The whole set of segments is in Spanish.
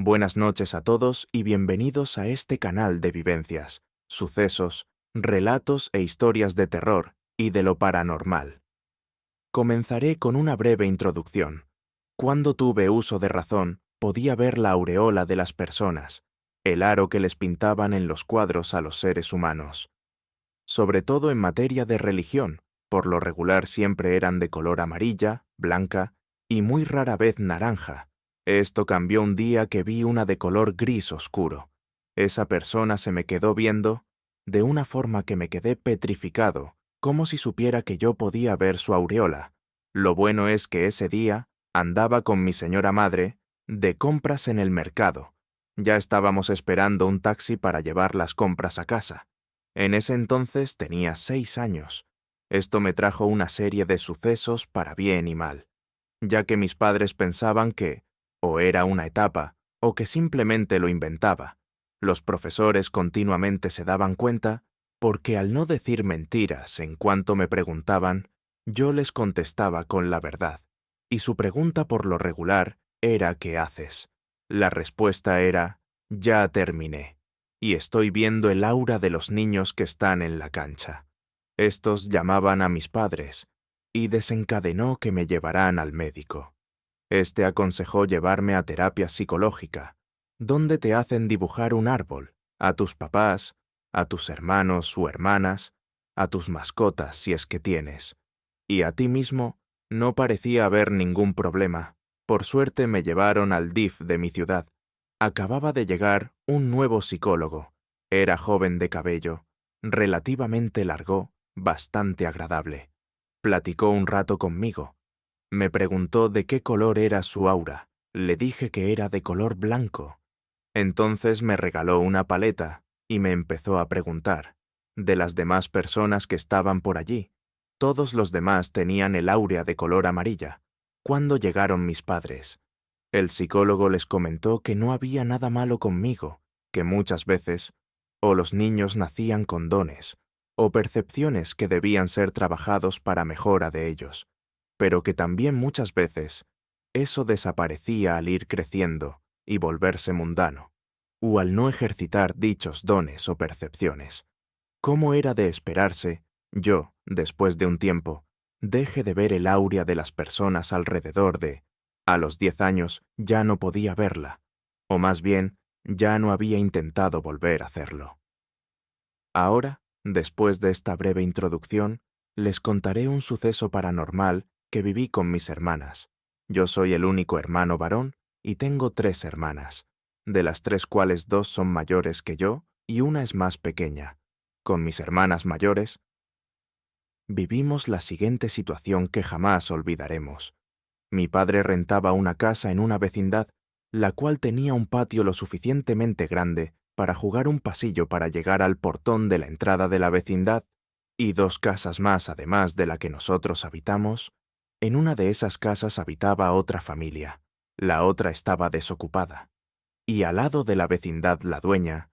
Buenas noches a todos y bienvenidos a este canal de vivencias, sucesos, relatos e historias de terror y de lo paranormal. Comenzaré con una breve introducción. Cuando tuve uso de razón, podía ver la aureola de las personas, el aro que les pintaban en los cuadros a los seres humanos. Sobre todo en materia de religión, por lo regular siempre eran de color amarilla, blanca y muy rara vez naranja. Esto cambió un día que vi una de color gris oscuro. Esa persona se me quedó viendo de una forma que me quedé petrificado, como si supiera que yo podía ver su aureola. Lo bueno es que ese día andaba con mi señora madre de compras en el mercado. Ya estábamos esperando un taxi para llevar las compras a casa. En ese entonces tenía 6 años. Esto me trajo una serie de sucesos para bien y mal, ya que mis padres pensaban que o era una etapa, o que simplemente lo inventaba. Los profesores continuamente se daban cuenta, porque al no decir mentiras en cuanto me preguntaban, yo les contestaba con la verdad. Y su pregunta por lo regular era ¿qué haces? La respuesta era ya terminé, y estoy viendo el aura de los niños que están en la cancha. Estos llamaban a mis padres, y desencadenó que me llevaran al médico. Este aconsejó llevarme a terapia psicológica, donde te hacen dibujar un árbol, a tus papás, a tus hermanos o hermanas, a tus mascotas si es que tienes. Y a ti mismo no parecía haber ningún problema. Por suerte me llevaron al DIF de mi ciudad. Acababa de llegar un nuevo psicólogo. Era joven de cabello, relativamente largo, bastante agradable. Platicó un rato conmigo. Me preguntó de qué color era su aura. Le dije que era de color blanco. Entonces me regaló una paleta y me empezó a preguntar de las demás personas que estaban por allí. Todos los demás tenían el áurea de color amarilla. ¿Cuándo llegaron mis padres? El psicólogo les comentó que no había nada malo conmigo, que muchas veces o los niños nacían con dones, o percepciones que debían ser trabajados para mejora de ellos, pero que también muchas veces eso desaparecía al ir creciendo y volverse mundano, o al no ejercitar dichos dones o percepciones. ¿Cómo era de esperarse, yo, después de un tiempo, deje de ver el áurea de las personas alrededor de, a los 10 años ya no podía verla, o más bien, ya no había intentado volver a hacerlo? Ahora, después de esta breve introducción, les contaré un suceso paranormal que viví con mis hermanas. Yo soy el único hermano varón y tengo 3 hermanas, de las 3 cuales 2 son mayores que yo y una es más pequeña. Con mis hermanas mayores, vivimos la siguiente situación que jamás olvidaremos. Mi padre rentaba una casa en una vecindad, la cual tenía un patio lo suficientemente grande para jugar un pasillo para llegar al portón de la entrada de la vecindad, y 2 casas más además de la que nosotros habitamos. En una de esas casas habitaba otra familia, la otra estaba desocupada, y al lado de la vecindad la dueña,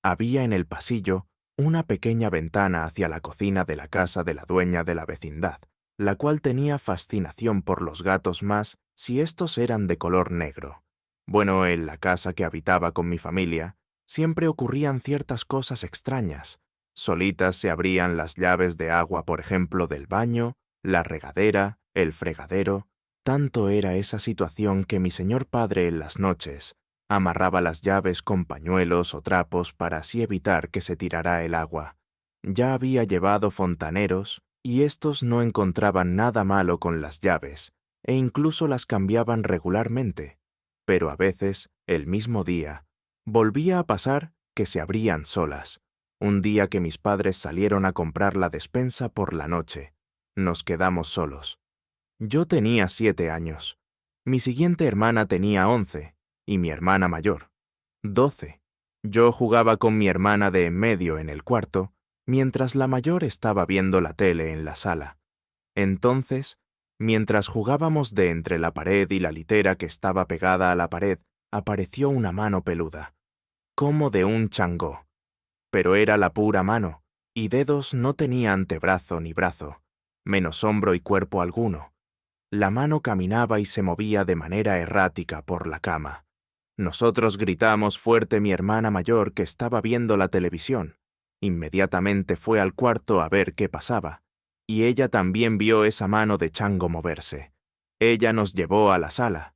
había en el pasillo una pequeña ventana hacia la cocina de la casa de la dueña de la vecindad, la cual tenía fascinación por los gatos más si estos eran de color negro. Bueno, en la casa que habitaba con mi familia, siempre ocurrían ciertas cosas extrañas. Solitas se abrían las llaves de agua, por ejemplo, del baño, la regadera, el fregadero. Tanto era esa situación que mi señor padre en las noches amarraba las llaves con pañuelos o trapos para así evitar que se tirara el agua. Ya había llevado fontaneros y estos no encontraban nada malo con las llaves e incluso las cambiaban regularmente, pero a veces, el mismo día, volvía a pasar que se abrían solas. Un día que mis padres salieron a comprar la despensa por la noche, nos quedamos solos. Yo tenía 7 años. Mi siguiente hermana tenía 11 y mi hermana mayor, 12. Yo jugaba con mi hermana de en medio en el cuarto, mientras la mayor estaba viendo la tele en la sala. Entonces, mientras jugábamos de entre la pared y la litera que estaba pegada a la pared, apareció una mano peluda, como de un changó. Pero era la pura mano, y dedos no tenía antebrazo ni brazo, menos hombro y cuerpo alguno. La mano caminaba y se movía de manera errática por la cama. Nosotros gritamos fuerte mi hermana mayor que estaba viendo la televisión. Inmediatamente fue al cuarto a ver qué pasaba, y ella también vio esa mano de chango moverse. Ella nos llevó a la sala,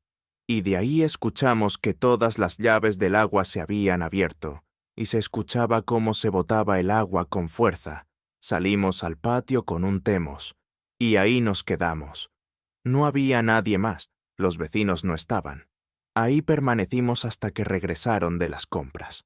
y de ahí escuchamos que todas las llaves del agua se habían abierto, y se escuchaba cómo se botaba el agua con fuerza. Salimos al patio con un temos, y ahí nos quedamos. No había nadie más, los vecinos no estaban. Ahí permanecimos hasta que regresaron de las compras.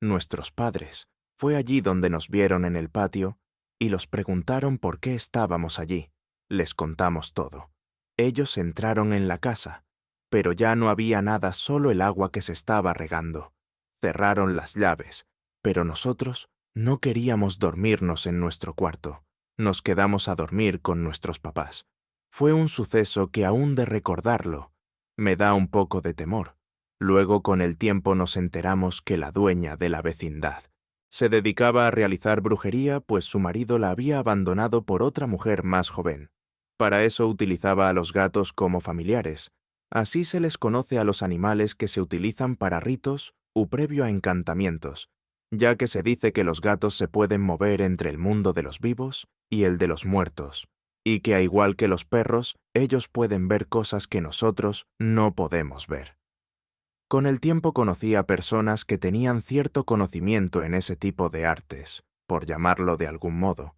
Nuestros padres, fue allí donde nos vieron en el patio, y los preguntaron por qué estábamos allí. Les contamos todo. Ellos entraron en la casa, pero ya no había nada, solo el agua que se estaba regando. Cerraron las llaves, pero nosotros no queríamos dormirnos en nuestro cuarto. Nos quedamos a dormir con nuestros papás. Fue un suceso que aún de recordarlo, me da un poco de temor. Luego, con el tiempo, nos enteramos que la dueña de la vecindad se dedicaba a realizar brujería, pues su marido la había abandonado por otra mujer más joven. Para eso utilizaba a los gatos como familiares. Así se les conoce a los animales que se utilizan para ritos u previo a encantamientos, ya que se dice que los gatos se pueden mover entre el mundo de los vivos y el de los muertos, y que, al igual que los perros, ellos pueden ver cosas que nosotros no podemos ver. Con el tiempo conocí a personas que tenían cierto conocimiento en ese tipo de artes, por llamarlo de algún modo.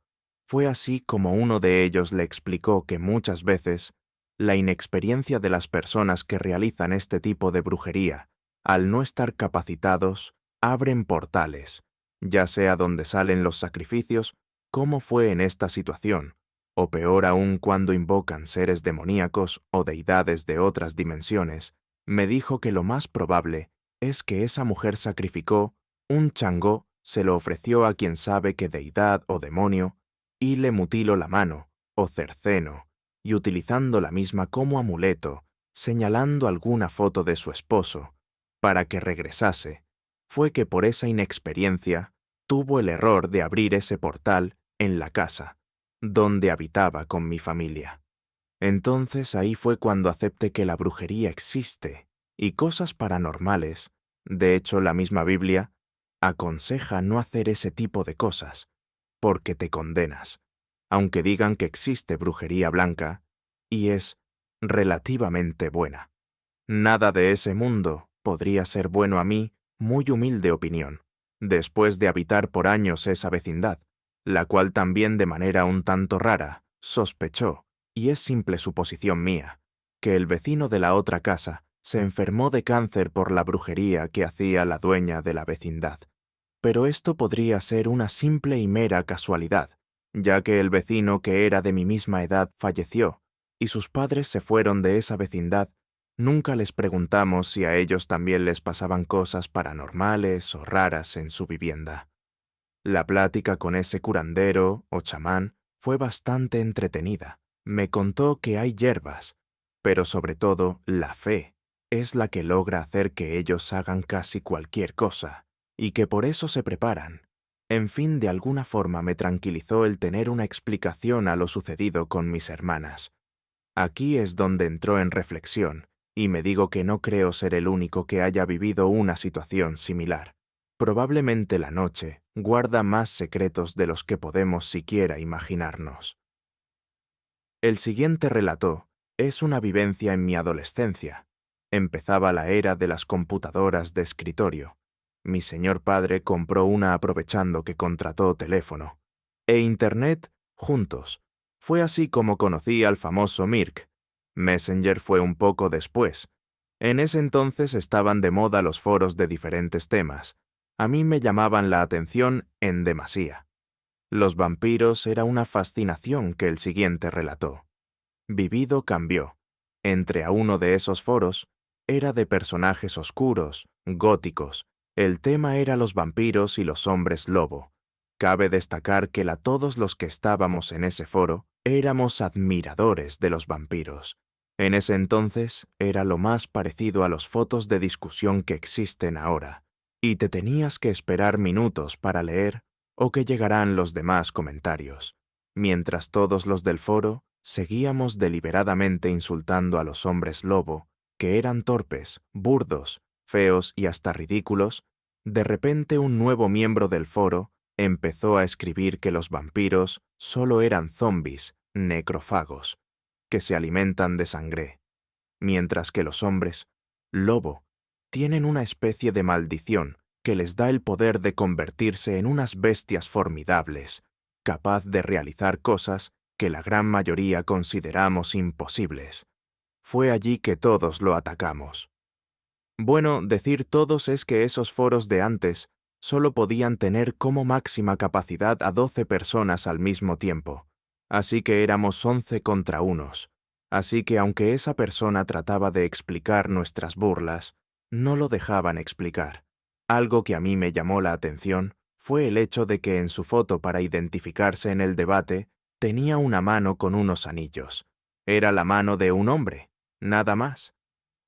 Fue así como uno de ellos le explicó que muchas veces la inexperiencia de las personas que realizan este tipo de brujería, al no estar capacitados, abren portales, ya sea donde salen los sacrificios, como fue en esta situación, o peor aún cuando invocan seres demoníacos o deidades de otras dimensiones. Me dijo que lo más probable es que esa mujer sacrificó un chango, se lo ofreció a quien sabe qué deidad o demonio, y le mutiló la mano, o cerceno, y utilizando la misma como amuleto, señalando alguna foto de su esposo, para que regresase. Fue que por esa inexperiencia tuvo el error de abrir ese portal en la casa, donde habitaba con mi familia. Entonces ahí fue cuando acepté que la brujería existe y cosas paranormales. De hecho, la misma Biblia aconseja no hacer ese tipo de cosas, porque te condenas, aunque digan que existe brujería blanca y es relativamente buena. Nada de ese mundo podría ser bueno a mi muy humilde opinión, después de habitar por años esa vecindad, la cual también de manera un tanto rara sospechó, y es simple suposición mía, que el vecino de la otra casa se enfermó de cáncer por la brujería que hacía la dueña de la vecindad. Pero esto podría ser una simple y mera casualidad, ya que el vecino que era de mi misma edad falleció, y sus padres se fueron de esa vecindad. Nunca les preguntamos si a ellos también les pasaban cosas paranormales o raras en su vivienda. La plática con ese curandero o chamán fue bastante entretenida. Me contó que hay hierbas, pero sobre todo la fe es la que logra hacer que ellos hagan casi cualquier cosa, y que por eso se preparan. En fin, de alguna forma me tranquilizó el tener una explicación a lo sucedido con mis hermanas. Aquí es donde entró en reflexión, y me digo que no creo ser el único que haya vivido una situación similar. Probablemente la noche guarda más secretos de los que podemos siquiera imaginarnos. El siguiente relato es una vivencia en mi adolescencia. Empezaba la era de las computadoras de escritorio. Mi señor padre compró una aprovechando que contrató teléfono e internet juntos. Fue así como conocí al famoso Mirk. Messenger fue un poco después. En ese entonces estaban de moda los foros de diferentes temas. A mí me llamaban la atención en demasía. Los vampiros era una fascinación que el siguiente relató. Vivido cambió. Entré a uno de esos foros, era de personajes oscuros, góticos. El tema era los vampiros y los hombres lobo. Cabe destacar que todos los que estábamos en ese foro éramos admiradores de los vampiros. En ese entonces era lo más parecido a las fotos de discusión que existen ahora, y te tenías que esperar minutos para leer o que llegaran los demás comentarios, mientras todos los del foro seguíamos deliberadamente insultando a los hombres lobo que eran torpes, burdos, feos y hasta ridículos, de repente un nuevo miembro del foro empezó a escribir que los vampiros solo eran zombis, necrófagos, que se alimentan de sangre, mientras que los hombres, lobo, tienen una especie de maldición que les da el poder de convertirse en unas bestias formidables, capaz de realizar cosas que la gran mayoría consideramos imposibles. Fue allí que todos lo atacamos. Bueno, decir todos es que esos foros de antes solo podían tener como máxima capacidad a 12 personas al mismo tiempo, así que éramos 11 contra unos. Así que aunque esa persona trataba de explicar nuestras burlas, no lo dejaban explicar. Algo que a mí me llamó la atención fue el hecho de que en su foto para identificarse en el debate tenía una mano con unos anillos. Era la mano de un hombre, nada más.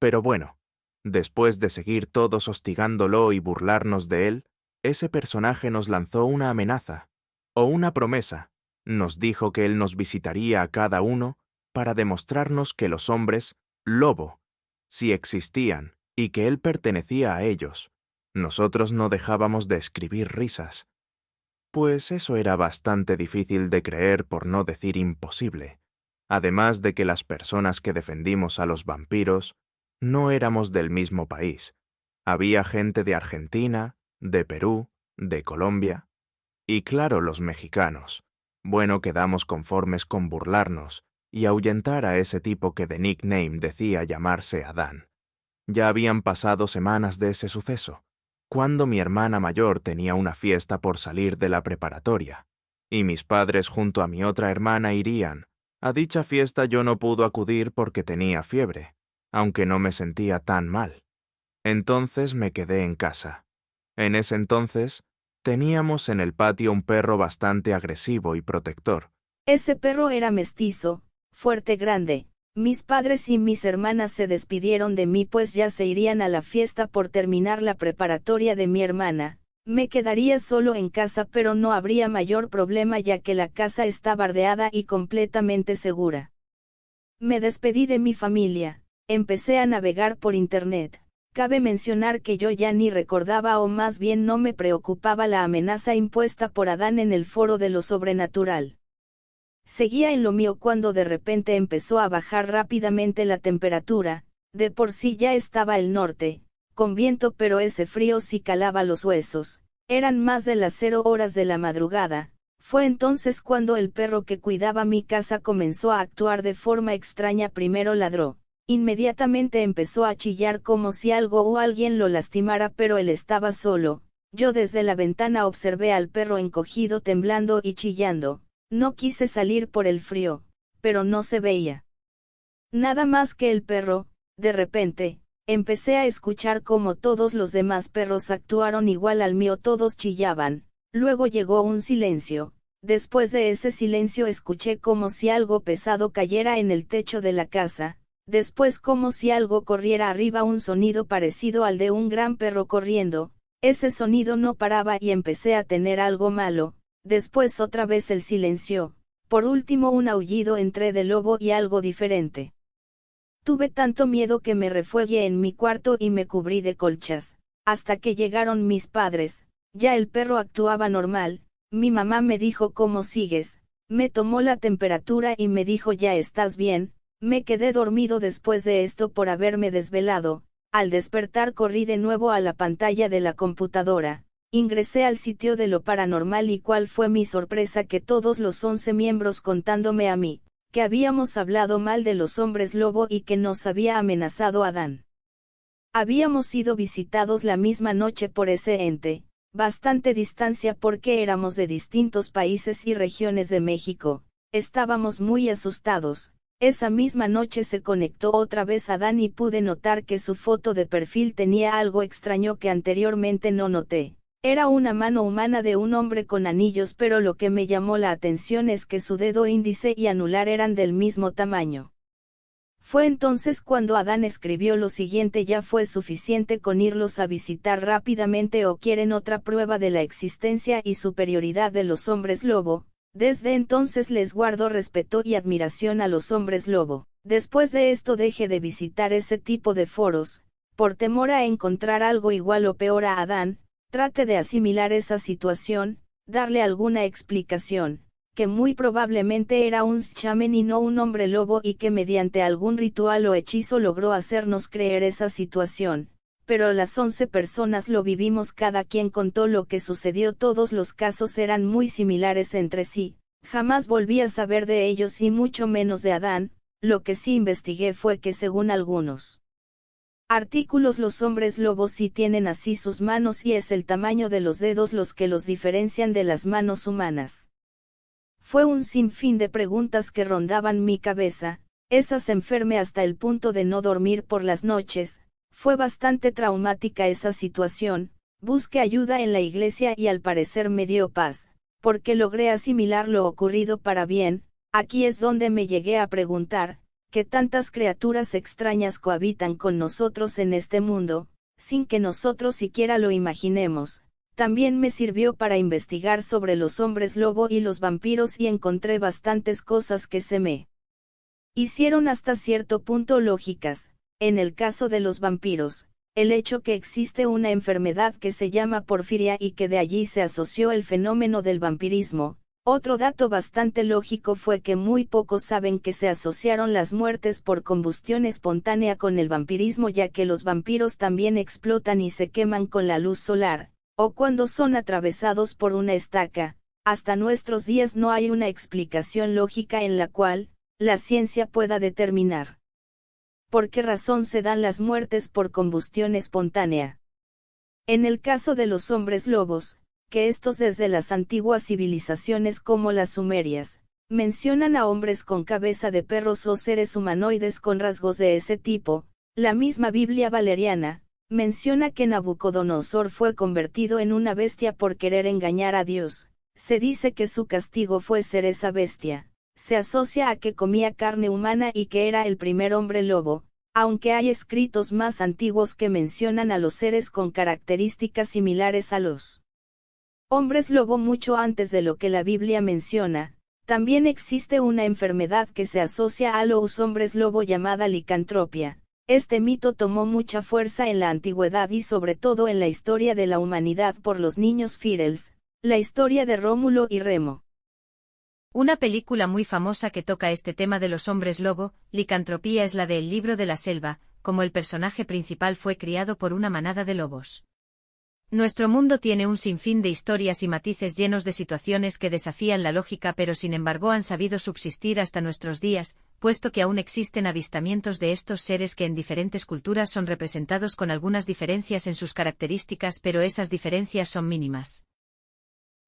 Pero bueno, después de seguir todos hostigándolo y burlarnos de él, ese personaje nos lanzó una amenaza, o una promesa. Nos dijo que él nos visitaría a cada uno para demostrarnos que los hombres, lobo, sí existían y que él pertenecía a ellos. Nosotros no dejábamos de escribir risas. Pues eso era bastante difícil de creer, por no decir imposible. Además de que las personas que defendimos a los vampiros no éramos del mismo país. Había gente de Argentina, de Perú, de Colombia y claro, los mexicanos. Bueno, quedamos conformes con burlarnos y ahuyentar a ese tipo que de nickname decía llamarse Adán. Ya habían pasado semanas de ese suceso, cuando mi hermana mayor tenía una fiesta por salir de la preparatoria, y mis padres junto a mi otra hermana irían. A dicha fiesta yo no pude acudir porque tenía fiebre, aunque no me sentía tan mal. Entonces me quedé en casa. En ese entonces, teníamos en el patio un perro bastante agresivo y protector. Ese perro era mestizo, fuerte, grande. Mis padres y mis hermanas se despidieron de mí pues ya se irían a la fiesta por terminar la preparatoria de mi hermana. Me quedaría solo en casa, pero no habría mayor problema ya que la casa está bardeada y completamente segura. Me despedí de mi familia, empecé a navegar por internet. Cabe mencionar que yo ya ni recordaba, o más bien no me preocupaba, la amenaza impuesta por Adán en el foro de lo sobrenatural. Seguía en lo mío cuando de repente empezó a bajar rápidamente la temperatura. De por sí ya estaba el norte, con viento, pero ese frío sí calaba los huesos. Eran más de las 0 horas de la madrugada. Fue entonces cuando el perro que cuidaba mi casa comenzó a actuar de forma extraña. Primero ladró. Inmediatamente empezó a chillar como si algo o alguien lo lastimara, pero él estaba solo. Yo desde la ventana observé al perro encogido, temblando y chillando. No quise salir por el frío, pero no se veía nada más que el perro. De repente, empecé a escuchar cómo todos los demás perros actuaron igual al mío, todos chillaban. Luego llegó un silencio. Después de ese silencio escuché como si algo pesado cayera en el techo de la casa. Después como si algo corriera arriba, un sonido parecido al de un gran perro corriendo. Ese sonido no paraba y empecé a tener algo malo. Después otra vez el silencio. Por último un aullido entre de lobo y algo diferente. Tuve tanto miedo que me refugié en mi cuarto y me cubrí de colchas. Hasta que llegaron mis padres. Ya el perro actuaba normal. Mi mamá me dijo: ¿cómo sigues? Me tomó la temperatura y me dijo: ¿ya estás bien? Me quedé dormido después de esto por haberme desvelado. Al despertar corrí de nuevo a la pantalla de la computadora. Ingresé al sitio de lo paranormal y cuál fue mi sorpresa que todos los 11 miembros, contándome a mí, que habíamos hablado mal de los hombres lobo y que nos había amenazado Adán. Habíamos sido visitados la misma noche por ese ente, bastante distancia porque éramos de distintos países y regiones de México. Estábamos muy asustados. Esa misma noche se conectó otra vez Adán y pude notar que su foto de perfil tenía algo extraño que anteriormente no noté. Era una mano humana de un hombre con anillos, pero lo que me llamó la atención es que su dedo índice y anular eran del mismo tamaño. Fue entonces cuando Adán escribió lo siguiente: ya fue suficiente con irlos a visitar rápidamente, o quieren otra prueba de la existencia y superioridad de los hombres lobo. Desde entonces les guardo respeto y admiración a los hombres lobo. Después de esto dejé de visitar ese tipo de foros, por temor a encontrar algo igual o peor a Adán. Trate de asimilar esa situación, darle alguna explicación, que muy probablemente era un shaman y no un hombre lobo y que mediante algún ritual o hechizo logró hacernos creer esa situación. Pero las 11 personas lo vivimos, cada quien contó lo que sucedió, todos los casos eran muy similares entre sí, jamás volví a saber de ellos y mucho menos de Adán. Lo que sí investigué fue que según algunos artículos los hombres lobos sí tienen así sus manos y es el tamaño de los dedos los que los diferencian de las manos humanas. Fue un sinfín de preguntas que rondaban mi cabeza, esas enfermé hasta el punto de no dormir por las noches. Fue bastante traumática esa situación, busqué ayuda en la iglesia y al parecer me dio paz, porque logré asimilar lo ocurrido para bien. Aquí es donde me llegué a preguntar, ¿qué tantas criaturas extrañas cohabitan con nosotros en este mundo, sin que nosotros siquiera lo imaginemos? También me sirvió para investigar sobre los hombres lobo y los vampiros y encontré bastantes cosas que se me hicieron hasta cierto punto lógicas. En el caso de los vampiros, el hecho que existe una enfermedad que se llama porfiria y que de allí se asoció el fenómeno del vampirismo. Otro dato bastante lógico fue que muy pocos saben que se asociaron las muertes por combustión espontánea con el vampirismo, ya que los vampiros también explotan y se queman con la luz solar, o cuando son atravesados por una estaca. Hasta nuestros días no hay una explicación lógica en la cual la ciencia pueda determinar por qué razón se dan las muertes por combustión espontánea. En el caso de los hombres lobos, que estos desde las antiguas civilizaciones como las sumerias, mencionan a hombres con cabeza de perros o seres humanoides con rasgos de ese tipo. La misma Biblia valeriana menciona que Nabucodonosor fue convertido en una bestia por querer engañar a Dios. Se dice que su castigo fue ser esa bestia. Se asocia a que comía carne humana y que era el primer hombre lobo, aunque hay escritos más antiguos que mencionan a los seres con características similares a los hombres lobo mucho antes de lo que la Biblia menciona. También existe una enfermedad que se asocia a los hombres lobo llamada licantropia. Este mito tomó mucha fuerza en la antigüedad y sobre todo en la historia de la humanidad por los niños Firels, la historia de Rómulo y Remo. Una película muy famosa que toca este tema de los hombres lobo, licantropía, es la de El libro de la selva, como el personaje principal fue criado por una manada de lobos. Nuestro mundo tiene un sinfín de historias y matices llenos de situaciones que desafían la lógica, pero sin embargo han sabido subsistir hasta nuestros días, puesto que aún existen avistamientos de estos seres que en diferentes culturas son representados con algunas diferencias en sus características, pero esas diferencias son mínimas.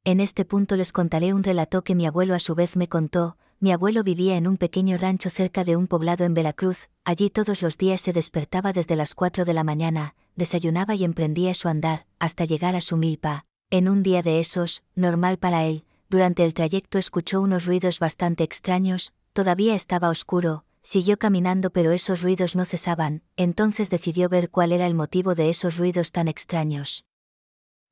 En este punto les contaré un relato que mi abuelo a su vez me contó. Mi abuelo vivía en un pequeño rancho cerca de un poblado en Veracruz. Allí todos los días se despertaba desde las 4 de la mañana, desayunaba y emprendía su andar, hasta llegar a su milpa. En un día de esos, normal para él, durante el trayecto escuchó unos ruidos bastante extraños. Todavía estaba oscuro, siguió caminando pero esos ruidos no cesaban. Entonces decidió ver cuál era el motivo de esos ruidos tan extraños.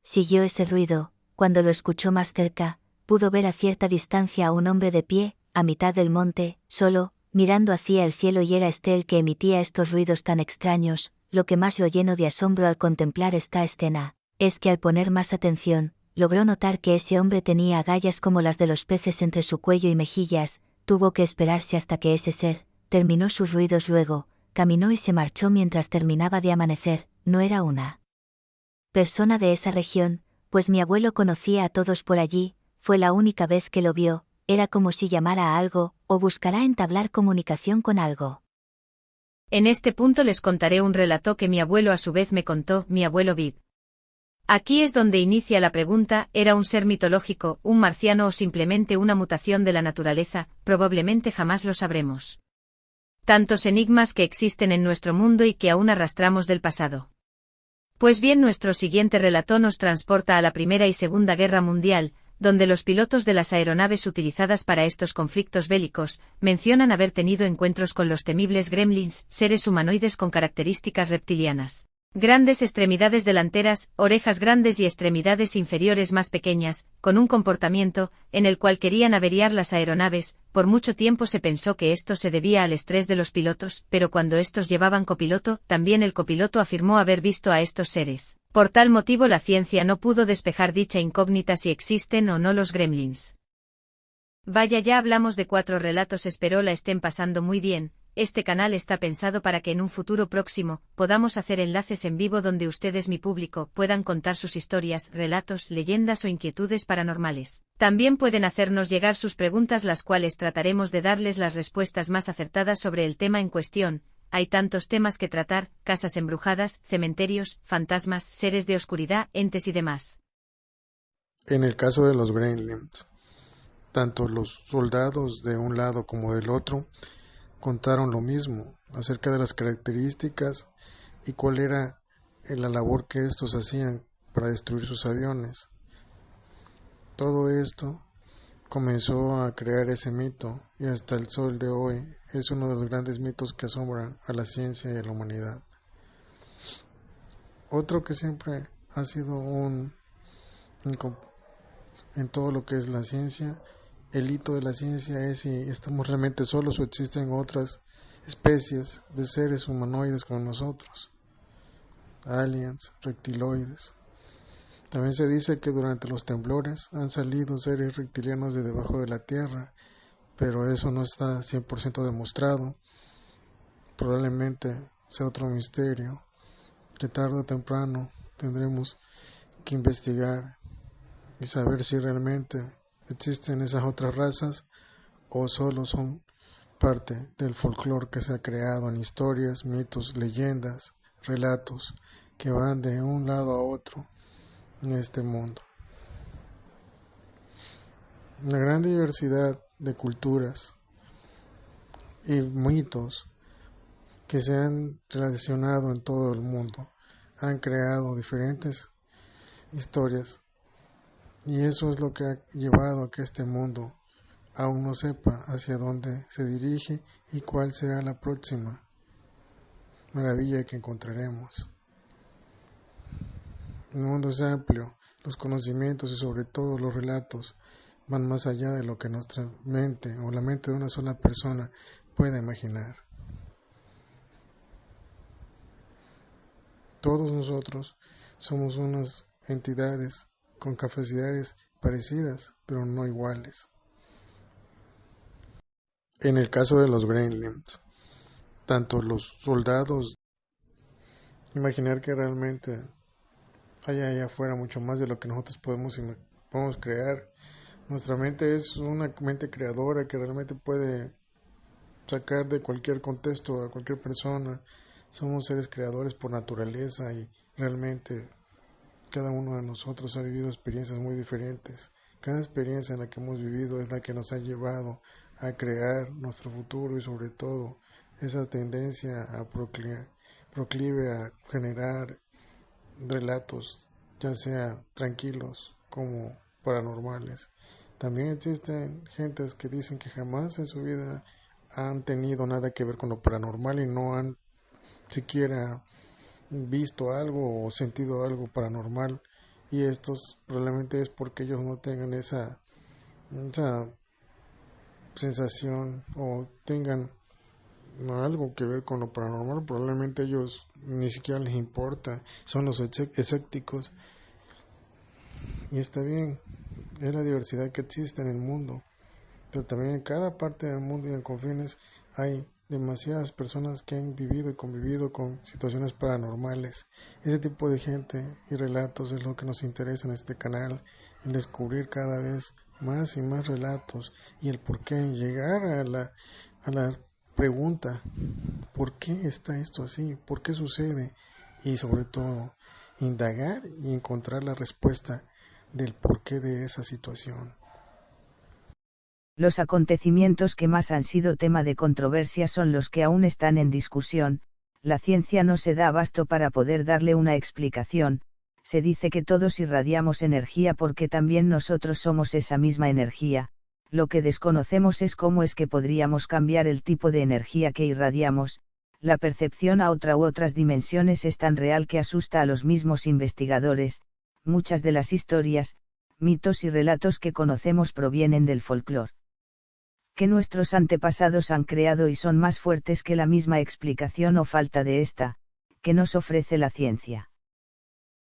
Siguió ese ruido. Cuando lo escuchó más cerca, pudo ver a cierta distancia a un hombre de pie, a mitad del monte, solo, mirando hacia el cielo, y era este el que emitía estos ruidos tan extraños. Lo que más lo llenó de asombro al contemplar esta escena, es que al poner más atención, logró notar que ese hombre tenía agallas como las de los peces entre su cuello y mejillas. Tuvo que esperarse hasta que ese ser terminó sus ruidos, luego caminó y se marchó mientras terminaba de amanecer. No era una persona de esa región, pues mi abuelo conocía a todos por allí. Fue la única vez que lo vio. Era como si llamara a algo, o buscara entablar comunicación con algo. En este punto les contaré un relato que mi abuelo a su vez me contó, mi abuelo Viv. Aquí es donde inicia la pregunta: ¿era un ser mitológico, un marciano o simplemente una mutación de la naturaleza? Probablemente jamás lo sabremos. Tantos enigmas que existen en nuestro mundo y que aún arrastramos del pasado. Pues bien, nuestro siguiente relato nos transporta a la Primera y Segunda Guerra Mundial, donde los pilotos de las aeronaves utilizadas para estos conflictos bélicos mencionan haber tenido encuentros con los temibles gremlins, seres humanoides con características reptilianas. Grandes extremidades delanteras, orejas grandes y extremidades inferiores más pequeñas, con un comportamiento en el cual querían averiar las aeronaves. Por mucho tiempo se pensó que esto se debía al estrés de los pilotos, pero cuando estos llevaban copiloto, también el copiloto afirmó haber visto a estos seres. Por tal motivo la ciencia no pudo despejar dicha incógnita si existen o no los gremlins. Vaya, ya hablamos de 4 relatos, espero la estén pasando muy bien. Este canal está pensado para que en un futuro próximo podamos hacer enlaces en vivo donde ustedes, mi público, puedan contar sus historias, relatos, leyendas o inquietudes paranormales. También pueden hacernos llegar sus preguntas, las cuales trataremos de darles las respuestas más acertadas sobre el tema en cuestión. Hay tantos temas que tratar: casas embrujadas, cementerios, fantasmas, seres de oscuridad, entes y demás. En el caso de los gremlins, tanto los soldados de un lado como del otro contaron lo mismo acerca de las características y cuál era la labor que estos hacían para destruir sus aviones. Todo esto comenzó a crear ese mito y hasta el sol de hoy es uno de los grandes mitos que asombran a la ciencia y a la humanidad. Otro que siempre ha sido en todo lo que es la ciencia, el hito de la ciencia es si estamos realmente solos o existen otras especies de seres humanoides como nosotros, aliens, reptiloides. También se dice que durante los temblores han salido seres reptilianos de debajo de la tierra, pero eso no está 100% demostrado. Probablemente sea otro misterio que tarde o temprano tendremos que investigar y saber si realmente existen esas otras razas o solo son parte del folclore que se ha creado en historias, mitos, leyendas, relatos que van de un lado a otro en este mundo. Una gran diversidad de culturas y mitos que se han relacionado en todo el mundo han creado diferentes historias. Y eso es lo que ha llevado a que este mundo aún no sepa hacia dónde se dirige y cuál será la próxima maravilla que encontraremos. El mundo es amplio, los conocimientos y sobre todo los relatos van más allá de lo que nuestra mente o la mente de una sola persona puede imaginar. Todos nosotros somos unas entidades con capacidades parecidas, pero no iguales. En el caso de los gremlins, tanto los soldados, imaginar que realmente hay allá afuera mucho más de lo que nosotros podemos crear. Nuestra mente es una mente creadora que realmente puede sacar de cualquier contexto a cualquier persona. Somos seres creadores por naturaleza y realmente cada uno de nosotros ha vivido experiencias muy diferentes. Cada experiencia en la que hemos vivido es la que nos ha llevado a crear nuestro futuro y sobre todo esa tendencia a proclive a generar relatos, ya sea tranquilos como paranormales. También existen gentes que dicen que jamás en su vida han tenido nada que ver con lo paranormal y no han siquiera visto algo o sentido algo paranormal, y estos probablemente es porque ellos no tengan esa sensación o tengan algo que ver con lo paranormal. Probablemente ellos ni siquiera les importa, son los escépticos, y está bien, es la diversidad que existe en el mundo, pero también en cada parte del mundo y en confines hay demasiadas personas que han vivido y convivido con situaciones paranormales. Ese tipo de gente y relatos es lo que nos interesa en este canal, en descubrir cada vez más y más relatos y el por qué, llegar a la pregunta, ¿por qué está esto así? ¿Por qué sucede? Y sobre todo, indagar y encontrar la respuesta del porqué de esa situación. Los acontecimientos que más han sido tema de controversia son los que aún están en discusión. La ciencia no se da abasto para poder darle una explicación. Se dice que todos irradiamos energía porque también nosotros somos esa misma energía. Lo que desconocemos es cómo es que podríamos cambiar el tipo de energía que irradiamos. la percepción a otra u otras dimensiones es tan real que asusta a los mismos investigadores. Muchas de las historias, mitos y relatos que conocemos provienen del folclore, que nuestros antepasados han creado y son más fuertes que la misma explicación o falta de esta, que nos ofrece la ciencia.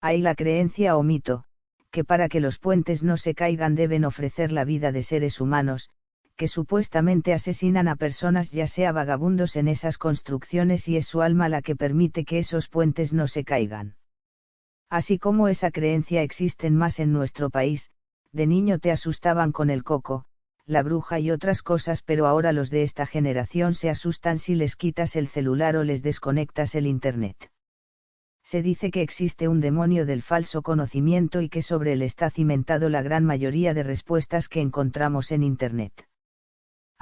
Hay la creencia o mito, que para que los puentes no se caigan deben ofrecer la vida de seres humanos, que supuestamente asesinan a personas ya sea vagabundos en esas construcciones y es su alma la que permite que esos puentes no se caigan. Así como esa creencia existen más en nuestro país, de niño te asustaban con el coco, la bruja y otras cosas, pero ahora los de esta generación se asustan si les quitas el celular o les desconectas el internet. Se dice que existe un demonio del falso conocimiento y que sobre él está cimentado la gran mayoría de respuestas que encontramos en internet.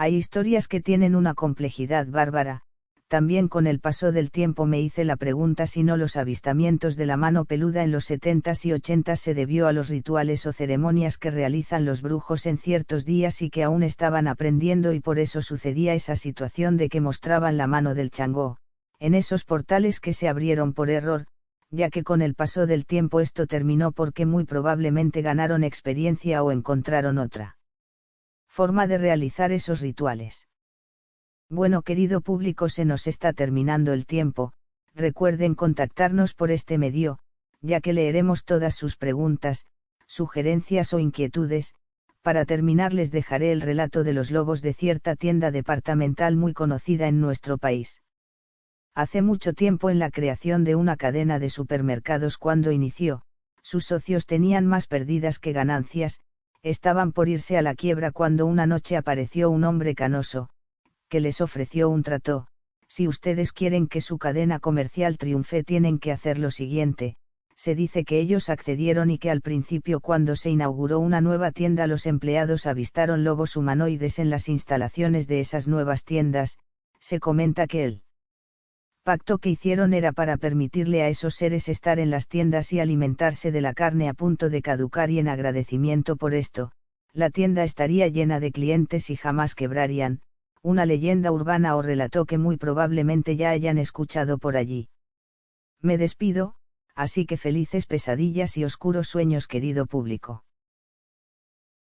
Hay historias que tienen una complejidad bárbara. También con el paso del tiempo me hice la pregunta si no los avistamientos de la mano peluda en los 70s y 80s se debió a los rituales o ceremonias que realizan los brujos en ciertos días y que aún estaban aprendiendo y por eso sucedía esa situación de que mostraban la mano del Changó, en esos portales que se abrieron por error, ya que con el paso del tiempo esto terminó porque muy probablemente ganaron experiencia o encontraron otra forma de realizar esos rituales. Bueno, querido público, se nos está terminando el tiempo. Recuerden contactarnos por este medio, ya que leeremos todas sus preguntas, sugerencias o inquietudes. Para terminar les dejaré el relato de los lobos de cierta tienda departamental muy conocida en nuestro país. Hace mucho tiempo, en la creación de una cadena de supermercados cuando inició, sus socios tenían más pérdidas que ganancias. Estaban por irse a la quiebra cuando una noche apareció un hombre canoso, que les ofreció un trato: si ustedes quieren que su cadena comercial triunfe tienen que hacer lo siguiente. Se dice que ellos accedieron y que al principio, cuando se inauguró una nueva tienda, los empleados avistaron lobos humanoides en las instalaciones de esas nuevas tiendas. Se comenta que el pacto que hicieron era para permitirle a esos seres estar en las tiendas y alimentarse de la carne a punto de caducar, y en agradecimiento por esto, la tienda estaría llena de clientes y jamás quebrarían. Una leyenda urbana o relato que muy probablemente ya hayan escuchado por allí. Me despido, así que felices pesadillas y oscuros sueños, querido público.